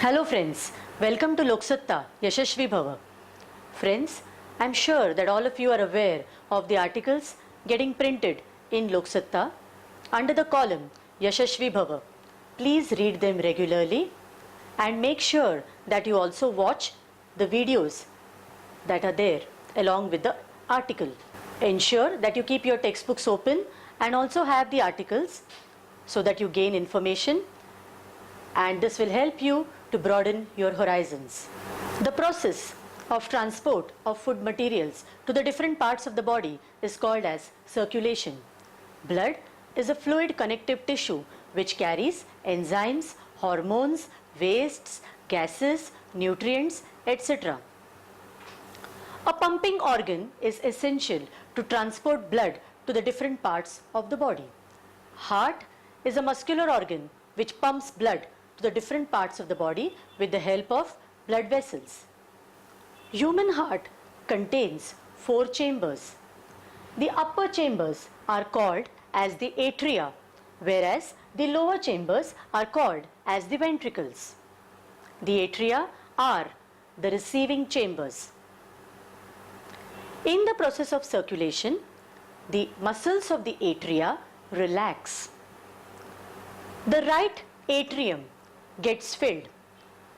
Hello friends, welcome to Loksatta Yashashvi Bhava. Friends, I am sure that all of you are aware of the articles getting printed in Loksatta under the column Yashashvi Bhava. Please read them regularly and make sure that you also watch the videos that are there along with the article. Ensure that you keep your textbooks open and also have the articles so that you gain information, and this will help you to broaden your horizons. The process of transport of food materials to the different parts of the body is called as circulation. Blood is a fluid connective tissue which carries enzymes, hormones, wastes, gases, nutrients, etc. A pumping organ is essential to transport blood to the different parts of the body. Heart is a muscular organ which pumps blood to the different parts of the body with the help of blood vessels. Human heart contains 4 chambers. The upper chambers are called as the atria, whereas the lower chambers are called as the ventricles. The atria are the receiving chambers. In the process of circulation, the muscles of the atria relax. The right atrium gets filled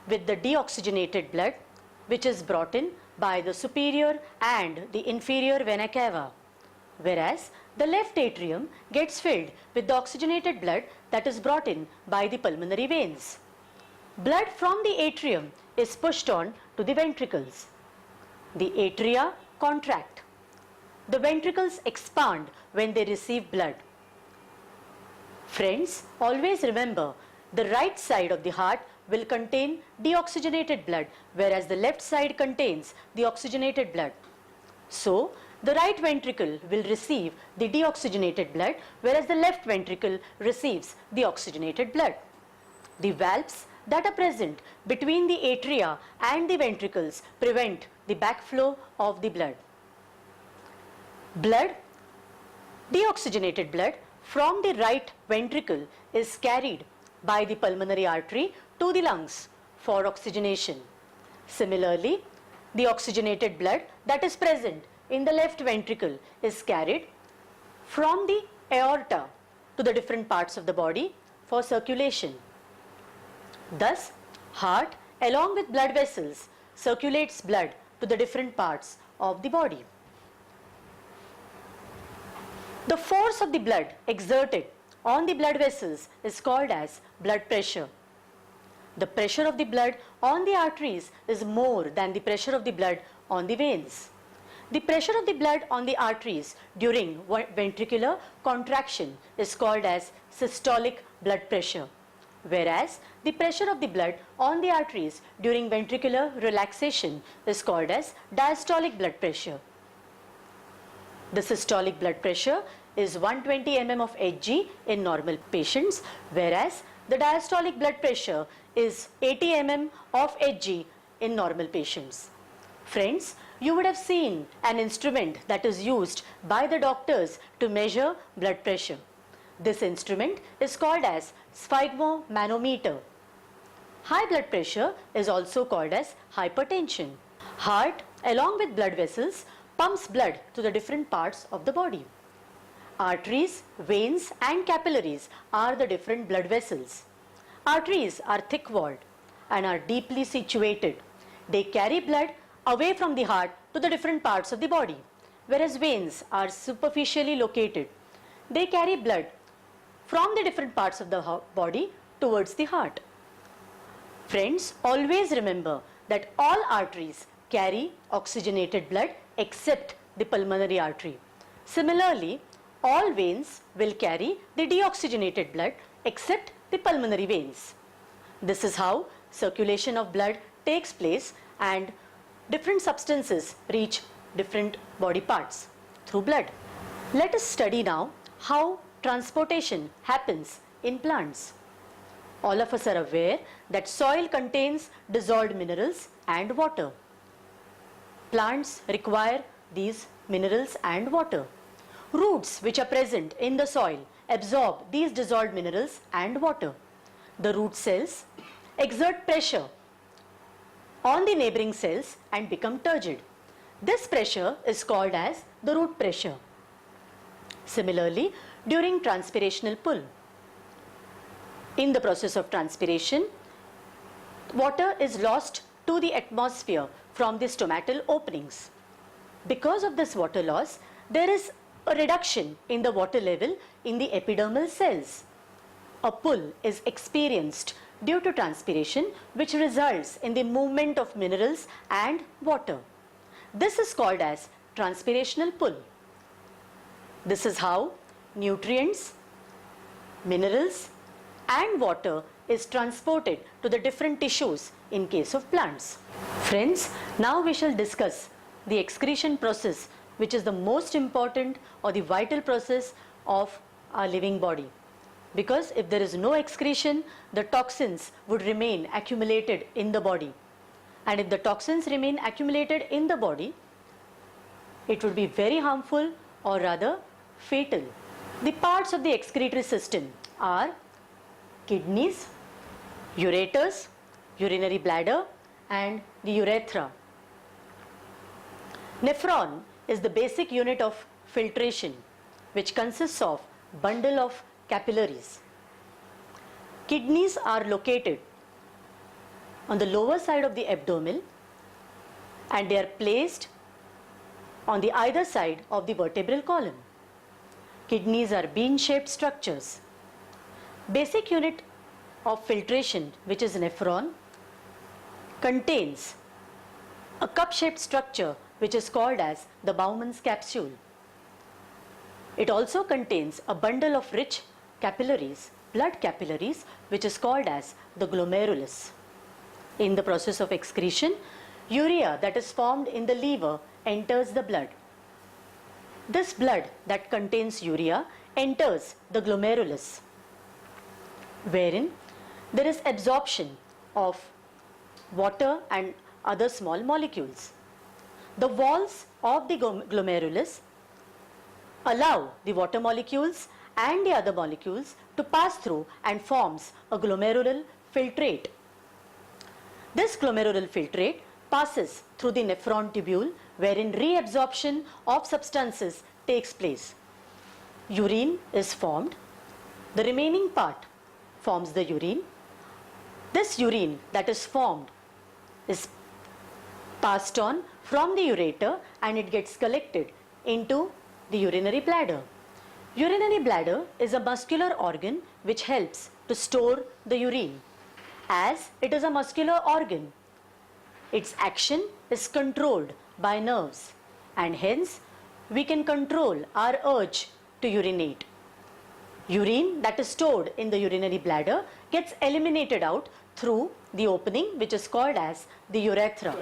with the deoxygenated blood which is brought in by the superior and the inferior vena cava, whereas the left atrium gets filled with the oxygenated blood that is brought in by the pulmonary veins. Blood from the atrium is pushed on to the ventricles. The atria contract. The ventricles expand when they receive blood. Friends, always remember, the right side of the heart will contain deoxygenated blood, whereas the left side contains the oxygenated blood. So, the right ventricle will receive the deoxygenated blood, whereas the left ventricle receives the oxygenated blood. The valves that are present between the atria and the ventricles prevent the backflow of the blood. Deoxygenated blood from the right ventricle is carried by the pulmonary artery to the lungs for oxygenation. Similarly, the oxygenated blood that is present in the left ventricle is carried from the aorta to the different parts of the body for circulation. Thus, heart along with blood vessels circulates blood to the different parts of the body. The force of the blood exerted on the blood vessels is called as blood pressure. The pressure of the blood on the arteries is more than the pressure of the blood on the veins. The pressure of the blood on the arteries during ventricular contraction is called as systolic blood pressure, whereas the pressure of the blood on the arteries during ventricular relaxation is called as diastolic blood pressure. The systolic blood pressure is 120 mm of Hg in normal patients, whereas the diastolic blood pressure is 80 mm of Hg in normal patients. Friends, you would have seen an instrument that is used by the doctors to measure blood pressure. This instrument is called as sphygmomanometer. High blood pressure is also called as hypertension. Heart, along with blood vessels, pumps blood to the different parts of the body. Arteries, veins and capillaries are the different blood vessels. Arteries are thick-walled and are deeply situated. They carry blood away from the heart to the different parts of the body, whereas veins are superficially located. They carry blood from the different parts of the body towards the heart. Friends, always remember that all arteries carry oxygenated blood except the pulmonary artery. Similarly, all veins will carry the deoxygenated blood except the pulmonary veins. This is how circulation of blood takes place and different substances reach different body parts through blood. Let us study now how transportation happens in plants. All of us are aware that soil contains dissolved minerals and water. Plants require these minerals and water. Roots which are present in the soil absorb these dissolved minerals and water. The root cells exert pressure on the neighboring cells and become turgid. This pressure is called as the root pressure. Similarly, during transpirational pull, in the process of transpiration, water is lost to the atmosphere from the stomatal openings. Because of this water loss, there is a reduction in the water level in the epidermal cells. A pull is experienced due to transpiration, which results in the movement of minerals and water. This is called as transpirational pull. This is how nutrients, minerals and water is transported to the different tissues in case of plants. Friends, now we shall discuss the excretion process, which is the most important or the vital process of our living body. Because if there is no excretion, the toxins would remain accumulated in the body. And if the toxins remain accumulated in the body, it would be very harmful or rather fatal. The parts of the excretory system are kidneys, ureters, urinary bladder and the urethra. Nephron is the basic unit of filtration, which consists of bundle of capillaries. Kidneys are located on the lower side of the abdomen and they are placed on the either side of the vertebral column. Kidneys are bean-shaped structures. Basic unit of filtration, which is nephron, contains a cup-shaped structure which is called as the Bowman's capsule. It also contains a bundle of rich capillaries, blood capillaries, which is called as the glomerulus. In the process of excretion, urea that is formed in the liver enters the blood. This blood that contains urea enters the glomerulus, wherein there is absorption of water and other small molecules. The walls of the glomerulus allow the water molecules and the other molecules to pass through and forms a glomerular filtrate. This glomerular filtrate passes through the nephron tubule, wherein reabsorption of substances takes place. Urine is formed. The remaining part forms the urine. This urine that is formed is passed on from the ureter and it gets collected into the urinary bladder. Urinary bladder is a muscular organ which helps to store the urine. As it is a muscular organ, its action is controlled by nerves and hence we can control our urge to urinate. Urine that is stored in the urinary bladder gets eliminated out through the opening which is called as the urethra.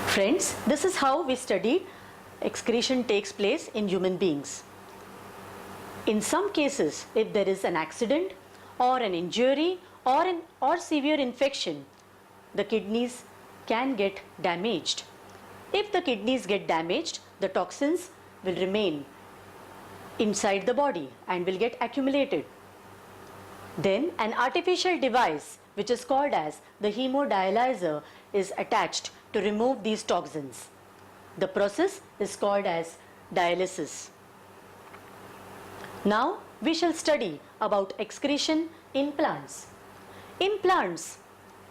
Friends, this is how we studied excretion takes place in human beings. In some cases, if there is an accident or an injury or severe infection, the kidneys can get damaged. If the kidneys get damaged, the toxins will remain inside the body and will get accumulated. Then an artificial device which is called as the hemodialyzer is attached to remove these toxins. The process is called as dialysis. Now we shall study about excretion in plants. In plants,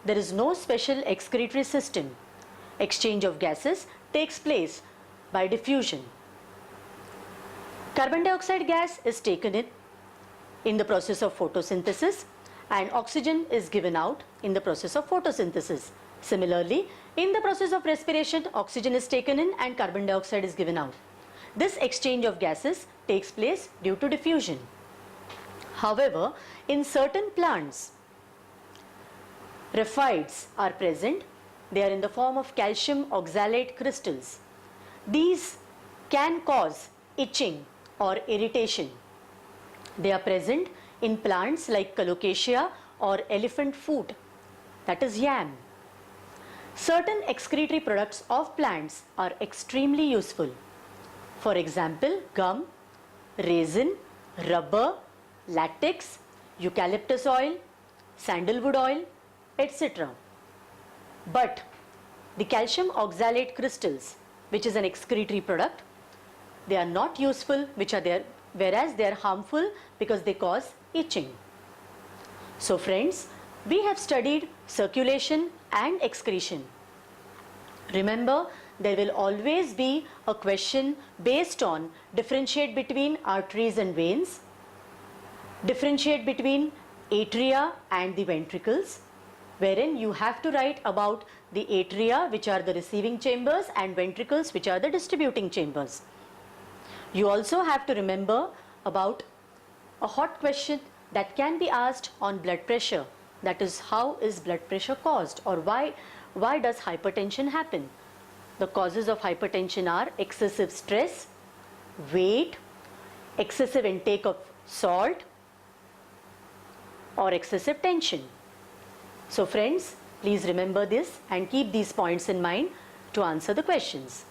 there is no special excretory system. Exchange of gases takes place by diffusion. Carbon dioxide gas is taken in the process of photosynthesis and oxygen is given out in the process of photosynthesis. Similarly, in the process of respiration, oxygen is taken in and carbon dioxide is given out. This exchange of gases takes place due to diffusion. However, in certain plants, raphides are present. They are in the form of calcium oxalate crystals. These can cause itching or irritation. They are present in plants like colocasia or elephant foot, that is yam. Certain excretory products of plants are extremely useful. For example, gum, resin, rubber, latex, eucalyptus oil, sandalwood oil, etc. But the calcium oxalate crystals, which is an excretory product, they are not useful, whereas they are harmful because they cause itching. So friends, we have studied circulation and excretion. Remember, there will always be a question based on differentiate between arteries and veins, differentiate between atria and the ventricles, wherein you have to write about the atria, which are the receiving chambers, and ventricles, which are the distributing chambers. You also have to remember about a hot question that can be asked on blood pressure, that is, how is blood pressure caused, or why does hypertension happen? The causes of hypertension are excessive stress, weight, excessive intake of salt, or excessive tension. So friends, please remember this and keep these points in mind to answer the questions.